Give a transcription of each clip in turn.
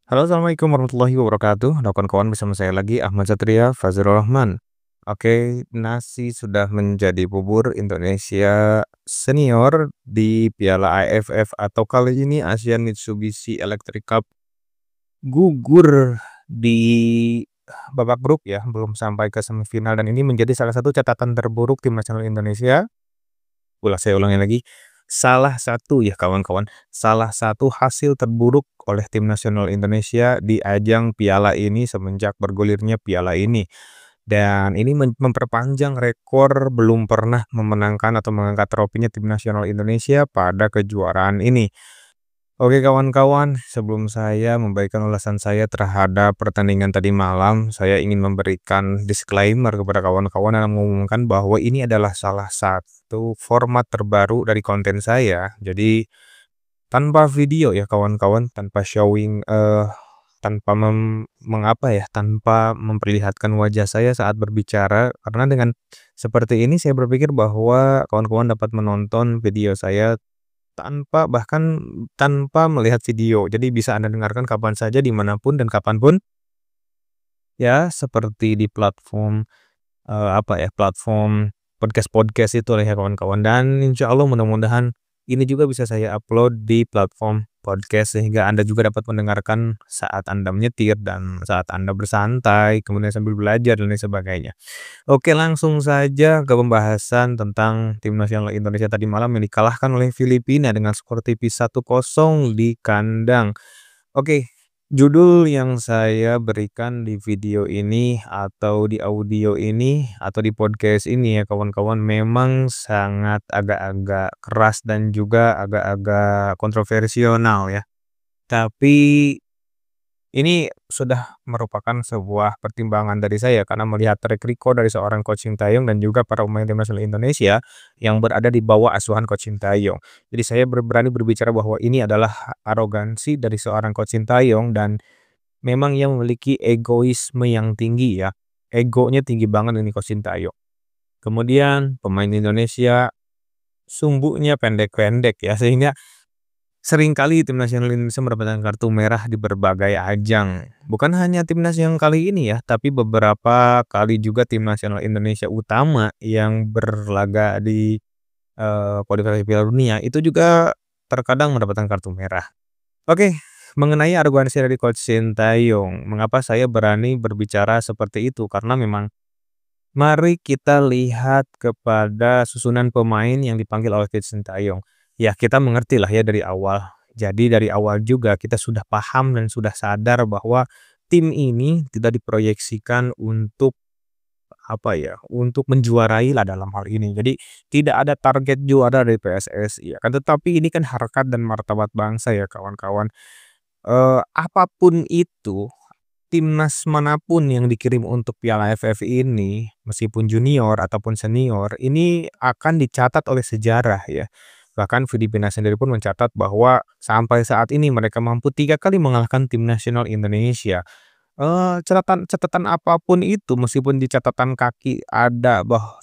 Halo, assalamualaikum warahmatullahi wabarakatuh. Kawan-kawan, bersama saya lagi Ahmad Satria Fazrul Rahman. Oke, nasi sudah menjadi bubur Indonesia senior di Piala AFF atau kali ini Asian Mitsubishi Electric Cup gugur di babak grup ya, belum sampai ke semifinal dan ini menjadi salah satu catatan terburuk tim nasional Indonesia. Saya ulangi lagi, salah satu ya kawan-kawan, salah satu hasil terburuk oleh tim nasional Indonesia di ajang piala ini semenjak bergulirnya piala ini. Dan ini memperpanjang rekor belum pernah memenangkan atau mengangkat trofinya tim nasional Indonesia pada kejuaraan ini. Oke kawan-kawan, sebelum saya memberikan ulasan saya terhadap pertandingan tadi malam, saya ingin memberikan disclaimer kepada kawan-kawan dan mengumumkan bahwa ini adalah salah satu format terbaru dari konten saya. Jadi tanpa video ya kawan-kawan, tanpa showing, tanpa mengapa ya, tanpa memperlihatkan wajah saya saat berbicara. Karena dengan seperti ini saya berpikir bahwa kawan-kawan dapat menonton video saya tanpa melihat video. Jadi bisa Anda dengarkan kapan saja, dimanapun dan kapanpun. Ya, seperti di platform, platform podcast-podcast itu lah ya kawan-kawan. Dan insya Allah mudah-mudahan ini juga bisa saya upload di platform podcast sehingga Anda juga dapat mendengarkan saat Anda menyetir dan saat Anda bersantai, kemudian sambil belajar dan lain sebagainya. Oke, langsung saja ke pembahasan tentang tim nasional Indonesia tadi malam yang dikalahkan oleh Filipina dengan skor tipis 1-0 di kandang. Oke, judul yang saya berikan di video ini atau di audio ini atau di podcast ini ya kawan-kawan memang sangat agak-agak keras dan juga agak-agak kontroversial ya. Tapi ini sudah merupakan sebuah pertimbangan dari saya karena melihat track record dari seorang Coach Sintayong dan juga para pemain tim nasional Indonesia yang berada di bawah asuhan Coach Sintayong. Jadi saya berani berbicara bahwa ini adalah arogansi dari seorang Coach Sintayong dan memang ia memiliki egoisme yang tinggi ya. Egonya tinggi banget ini Coach Sintayong. Kemudian pemain Indonesia sumbunya pendek-pendek ya sehingga seringkali tim nasional Indonesia mendapatkan kartu merah di berbagai ajang. Bukan hanya timnas yang kali ini ya, tapi beberapa kali juga tim nasional Indonesia utama yang berlaga di kualifikasi Piala Dunia itu juga terkadang mendapatkan kartu merah. Oke, mengenai arogansi dari Coach Sintayong, mengapa saya berani berbicara seperti itu? Karena memang mari kita lihat kepada susunan pemain yang dipanggil oleh Coach Sintayong. Ya, kita mengerti lah ya dari awal. Jadi dari awal juga kita sudah paham dan sudah sadar bahwa tim ini tidak diproyeksikan untuk untuk menjuarai lah dalam hal ini. Jadi tidak ada target juara dari PSSI ya kan, tetapi ini kan harkat dan martabat bangsa ya kawan-kawan. Apapun itu timnas manapun yang dikirim untuk Piala AFF ini, meskipun junior ataupun senior, ini akan dicatat oleh sejarah ya. Bahkan Filipina sendiri pun mencatat bahwa sampai saat ini mereka mampu 3 kali mengalahkan tim nasional Indonesia. Catatan apapun itu, meskipun di catatan kaki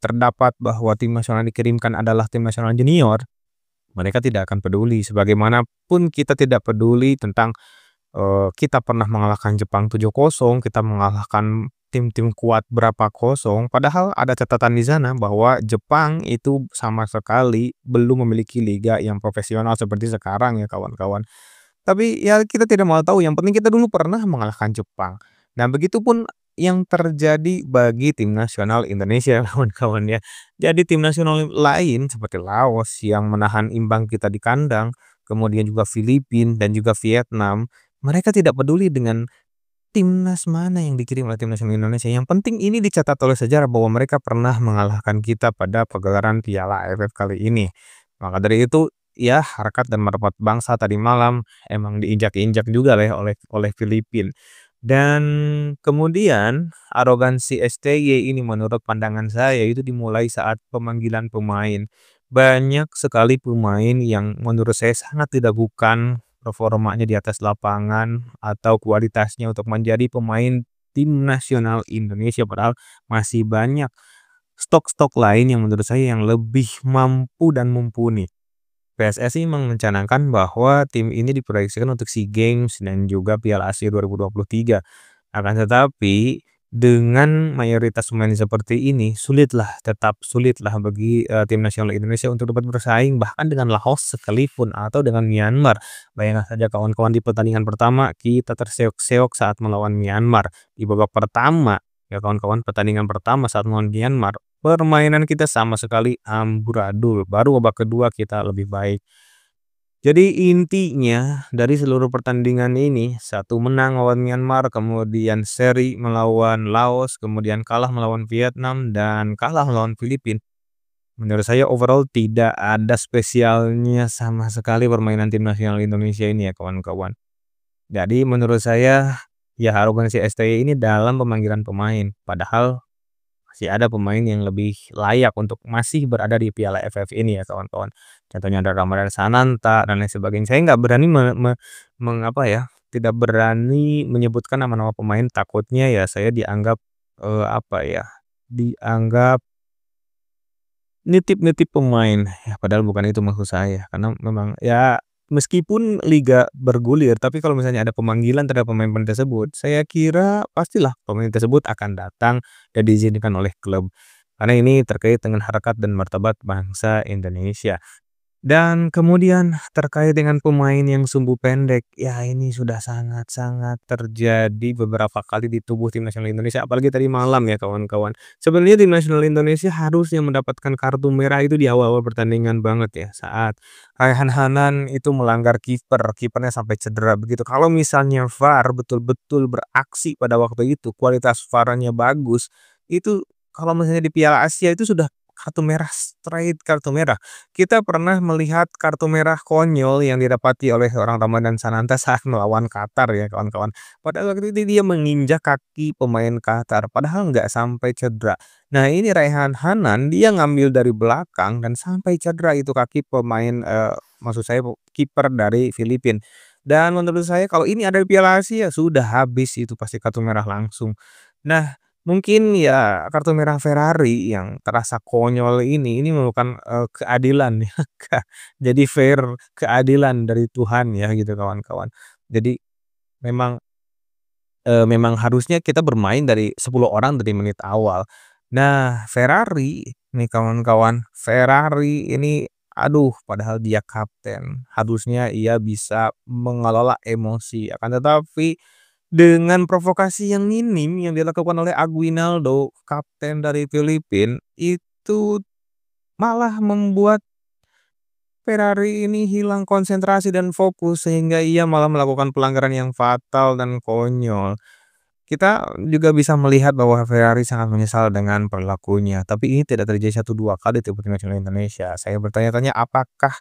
terdapat bahwa tim nasional yang dikirimkan adalah tim nasional junior, mereka tidak akan peduli. Sebagaimanapun kita tidak peduli tentang kita pernah mengalahkan Jepang 7-0, kita mengalahkan tim-tim kuat berapa kosong, padahal ada catatan di sana bahwa Jepang itu sama sekali belum memiliki liga yang profesional seperti sekarang ya kawan-kawan. Tapi ya kita tidak mau tahu, yang penting kita dulu pernah mengalahkan Jepang. Nah, begitupun yang terjadi bagi tim nasional Indonesia kawan-kawan ya. Jadi tim nasional lain seperti Laos yang menahan imbang kita di kandang, kemudian juga Filipina dan juga Vietnam, mereka tidak peduli dengan timnas mana yang dikirim oleh tim nasional Indonesia. Yang penting ini dicatat oleh sejarah bahwa mereka pernah mengalahkan kita pada pagelaran Piala AFF kali ini. Maka dari itu, ya harkat dan martabat bangsa tadi malam emang diinjak-injak juga lah ya oleh Filipina. Dan kemudian arogansi STY ini menurut pandangan saya itu dimulai saat pemanggilan pemain. Banyak sekali pemain yang menurut saya sangat tidak bukan performanya di atas lapangan atau kualitasnya untuk menjadi pemain tim nasional Indonesia, padahal masih banyak stok-stok lain yang menurut saya yang lebih mampu dan mumpuni. PSSI mencanangkan bahwa tim ini diproyeksikan untuk SEA Games dan juga Piala Asia 2023. Akan tetapi, dengan mayoritas pemain seperti ini, tetap sulitlah bagi, tim nasional Indonesia untuk dapat bersaing bahkan dengan Laos sekalipun atau dengan Myanmar. Bayangkan saja kawan-kawan, di pertandingan pertama kita terseok-seok saat melawan Myanmar. Di babak pertama, ya kawan-kawan, pertandingan pertama saat melawan Myanmar, permainan kita sama sekali amburadul. Baru babak kedua kita lebih baik. Jadi intinya dari seluruh pertandingan ini, satu menang lawan Myanmar, kemudian seri melawan Laos, kemudian kalah melawan Vietnam, dan kalah melawan Filipina. Menurut saya overall tidak ada spesialnya sama sekali permainan tim nasional Indonesia ini ya kawan-kawan. Jadi menurut saya, ya harapan si STY ini dalam pemanggilan pemain. Padahal masih ada pemain yang lebih layak untuk masih berada di Piala AFF ini ya kawan-kawan. Contohnya ada Ramadhan Sananta dan lain sebagainya. Saya nggak berani tidak berani menyebutkan nama-nama pemain, takutnya ya saya dianggap, dianggap nitip-nitip pemain. Ya padahal bukan itu maksud saya, karena memang ya meskipun liga bergulir, tapi kalau misalnya ada pemanggilan terhadap pemain-pemain tersebut, saya kira pastilah pemain tersebut akan datang dan diizinkan oleh klub. Karena ini terkait dengan harkat dan martabat bangsa Indonesia. Dan kemudian terkait dengan pemain yang sumbu pendek, ya ini sudah sangat-sangat terjadi beberapa kali di tubuh tim nasional Indonesia, apalagi tadi malam ya kawan-kawan. Sebenarnya tim nasional Indonesia harusnya mendapatkan kartu merah itu di awal-awal pertandingan banget ya, saat Raihan Hanan itu melanggar kipernya sampai cedera begitu. Kalau misalnya VAR betul-betul beraksi pada waktu itu, kualitas VAR-nya bagus, itu kalau misalnya di Piala Asia itu sudah kartu merah, straight kartu merah. Kita pernah melihat kartu merah konyol yang didapati oleh seorang Ramadhan Sananta saat melawan Qatar ya kawan-kawan. Pada waktu itu dia menginjak kaki pemain Qatar, padahal nggak sampai cedera. Nah ini Raihan Hanan dia ngambil dari belakang dan sampai cedera itu kaki pemain, maksud saya kiper dari Filipina. Dan menurut saya kalau ini ada di Piala Asia sudah habis itu pasti kartu merah langsung. Nah mungkin ya kartu merah Ferrari yang terasa konyol ini merupakan, keadilan ya, jadi fair, keadilan dari Tuhan ya gitu kawan-kawan. Jadi memang, memang harusnya kita bermain dari 10 orang dari menit awal. Nah Ferrari nih kawan-kawan, Ferrari ini aduh padahal dia kapten, harusnya ia bisa mengelola emosi, akan tetapi dengan provokasi yang minim yang dilakukan oleh Aguinaldo, kapten dari Filipina, itu malah membuat Ferrari ini hilang konsentrasi dan fokus sehingga ia malah melakukan pelanggaran yang fatal dan konyol. Kita juga bisa melihat bahwa Ferrari sangat menyesal dengan perilakunya, tapi ini tidak terjadi satu 2 kali di tim nasional Indonesia. Saya bertanya-tanya apakah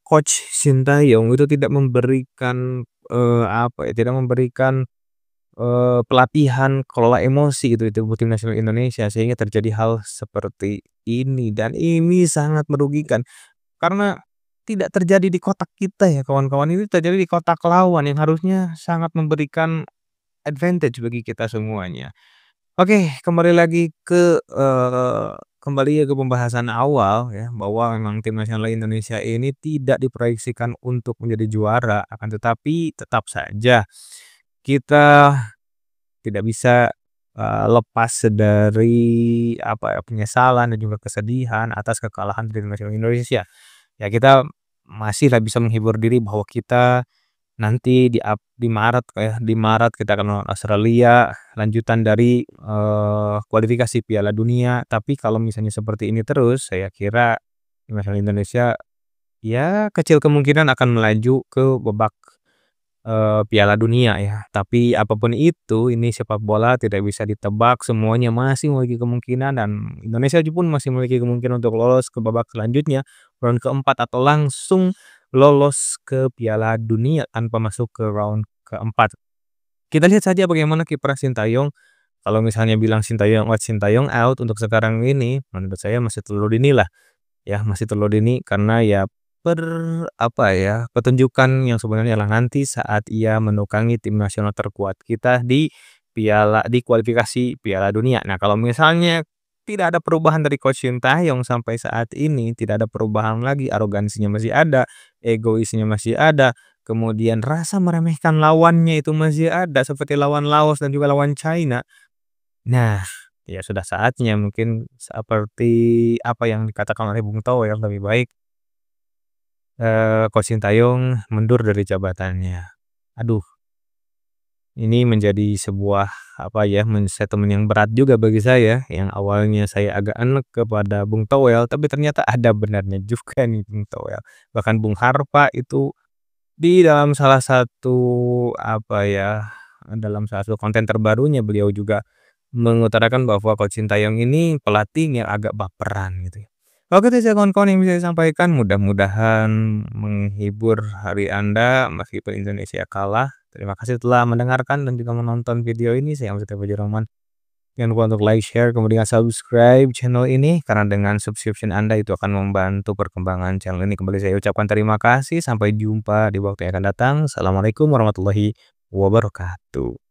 coach Sintayong itu tidak memberikan, tidak memberikan pelatihan kelola emosi gitu di tubuh tim nasional Indonesia sehingga terjadi hal seperti ini dan ini sangat merugikan karena tidak terjadi di kotak kita ya kawan-kawan, ini terjadi di kotak lawan yang harusnya sangat memberikan advantage bagi kita semuanya. Oke, kembali ke pembahasan awal ya, bahwa memang tim nasional Indonesia ini tidak diproyeksikan untuk menjadi juara, akan tetapi tetap saja kita tidak bisa, lepas dari penyesalan dan juga kesedihan atas kekalahan tim nasional Indonesia. Ya kita masihlah bisa menghibur diri bahwa kita nanti di Maret kita akan melawan Australia, lanjutan dari, kualifikasi Piala Dunia. Tapi kalau misalnya seperti ini terus, saya kira tim nasional Indonesia ya kecil kemungkinan akan melaju ke babak Piala Dunia ya. Tapi apapun itu, ini sepak bola tidak bisa ditebak, semuanya masih memiliki kemungkinan dan Indonesia pun masih memiliki kemungkinan untuk lolos ke babak selanjutnya, round keempat atau langsung lolos ke Piala Dunia tanpa masuk ke round keempat. Kita lihat saja bagaimana kiprah Sintayong. Kalau misalnya bilang Sintayong out untuk sekarang ini, menurut saya masih terlalu dini lah. Ya, masih terlalu dini karena ya per petunjukan yang sebenarnya adalah nanti saat ia menukangi tim nasional terkuat kita di kualifikasi Piala Dunia. Nah, kalau misalnya tidak ada perubahan dari Coach Sintayong sampai saat ini, tidak ada perubahan lagi, arogansinya masih ada, egoisnya masih ada, kemudian rasa meremehkan lawannya itu masih ada seperti lawan Laos dan juga lawan China. Nah, ya sudah saatnya mungkin seperti apa yang dikatakan oleh Bung Toel lebih baik, Coach Sintayong mundur dari jabatannya. Aduh, ini menjadi sebuah, apa ya, statement yang berat juga bagi saya, yang awalnya saya agak enek kepada Bung Toel, tapi ternyata ada benarnya juga nih Bung Toel. Bahkan Bung Harpa itu di dalam salah satu, apa ya, dalam salah satu konten terbarunya beliau juga mengutarakan bahwa Coach Sintayong ini pelatih yang agak baperan gitu ya. Oke deh kawan-kawan yang bisa saya sampaikan, mudah-mudahan menghibur hari Anda meskipun Indonesia kalah. Terima kasih telah mendengarkan dan juga menonton video ini. Saya Hamzah Fajar Rahman. Jangan lupa untuk like, share, kemudian subscribe channel ini karena dengan subscription Anda itu akan membantu perkembangan channel ini. Kembali saya ucapkan terima kasih. Sampai jumpa di waktu yang akan datang. Assalamualaikum warahmatullahi wabarakatuh.